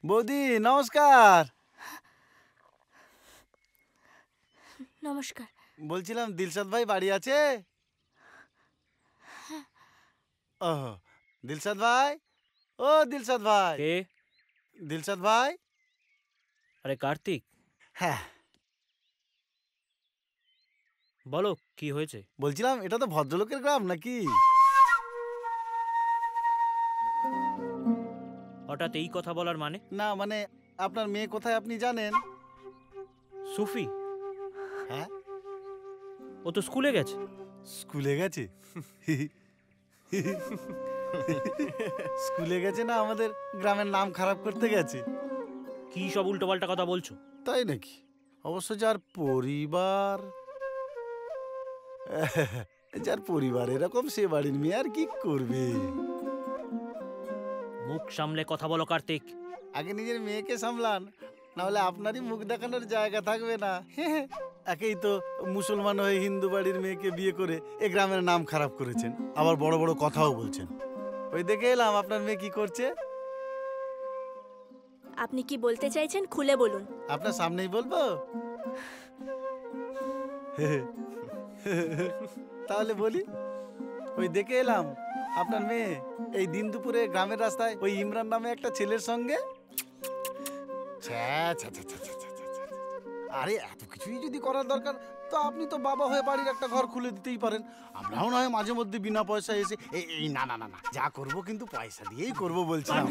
বৌদি নমস্কার। নমস্কার। বলছিলাম দিলশাদ ভাই বাড়ি আছে? ওহ, দিলশাদ ভাই, ও দিলশাদ ভাই। কে? দিলশাদ ভাই। আরে কার্তিক, হ্যাঁ বলো কি হয়েছে? বলছিলাম এটা তো ভদ্রলোকের গ্রাম নাকি? হঠাৎ এই কথা বলার মানে? না মানে আপনার মেয়ে কোথায় আপনি জানেন? সুফি? হ্যাঁ, ও তো স্কুলে গেছে। স্কুলে গেছে? স্কুলে গেছে না আমাদের গ্রামের নাম খারাপ করতে গেছে? কি সব উল্টোপাল্টা কথা বলছো? তাই নাকি? অবশ্য যার পরিবার যার পরিবার এরকম সে বাড়ির মেয়ে আর কি করবে? মুখ সামলে কথা বলো কার্তিক। আগে নিজের মেয়েকে সামলান, না হলে আপনারই মুখ দেখানোর জায়গা থাকবে না। একেই তো মুসলমান হয়ে হিন্দু বাড়ির মেয়েকে বিয়ে করে এ গ্রামের নাম খারাপ করেছেন, আবার বড় বড় কথাও বলছেন। ওই দেখে এলাম আপনার মেয়ে কি করছে। আপনি কি বলতে চাইছেন খুলে বলুন। আপনার সামনেই বলবো? তাহলে বলি। ওই দেখে এলাম আপনার মেয়ে এই দিন দুপুরে গ্রামের রাস্তায় ওই ইমরান নামে একটা ছেলের সঙ্গে। আরে এত কিছুই যদি করার দরকার, তো আপনি তো বাবা হয়ে বাড়ির একটা ঘর খুলে দিতেই পারেন। আমরাও না হয় মাঝে মধ্যে বিনা পয়সায় এসে এই না না না না যা করবো কিন্তু পয়সা দিয়েই করবো বলছিলাম।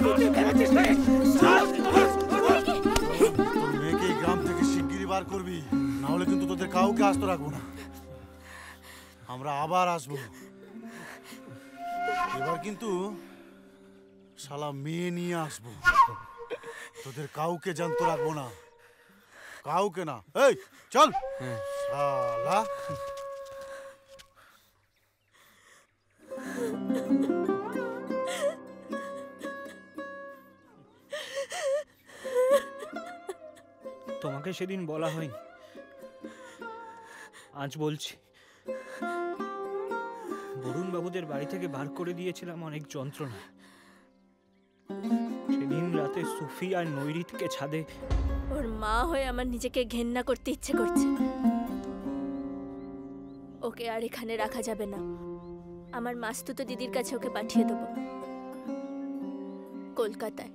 তোর মেয়েকে এই গ্রাম থেকে শিগগিরই বার করবি, না হলে কিন্তু তোদের কাউকে আস্ত রাখবো না। আমরা আবার আসবো। এবার কিন্তু শালা মেয়ে নিয়ে আসবো, তোদের কাউকে জ্যান্ত রাখবো না, কাউকে না। এই চল শালা। তোমাকে সেদিন বলা হয়নি, আজ বলছি। বরুণ বাবুদের বাড়ি থেকে বার করে দিয়েছিলাম অনেক যন্ত্রণা। সেদিন রাতে সুফি আর নৈরিতকে ছাদে। ওর মা হয়ে আমার নিজেকে ঘেন্না করতে ইচ্ছে করছে। ওকে আর এখানে রাখা যাবে না। আমার মাস্তুতো দিদির কাছে ওকে পাঠিয়ে দেবো কলকাতায়।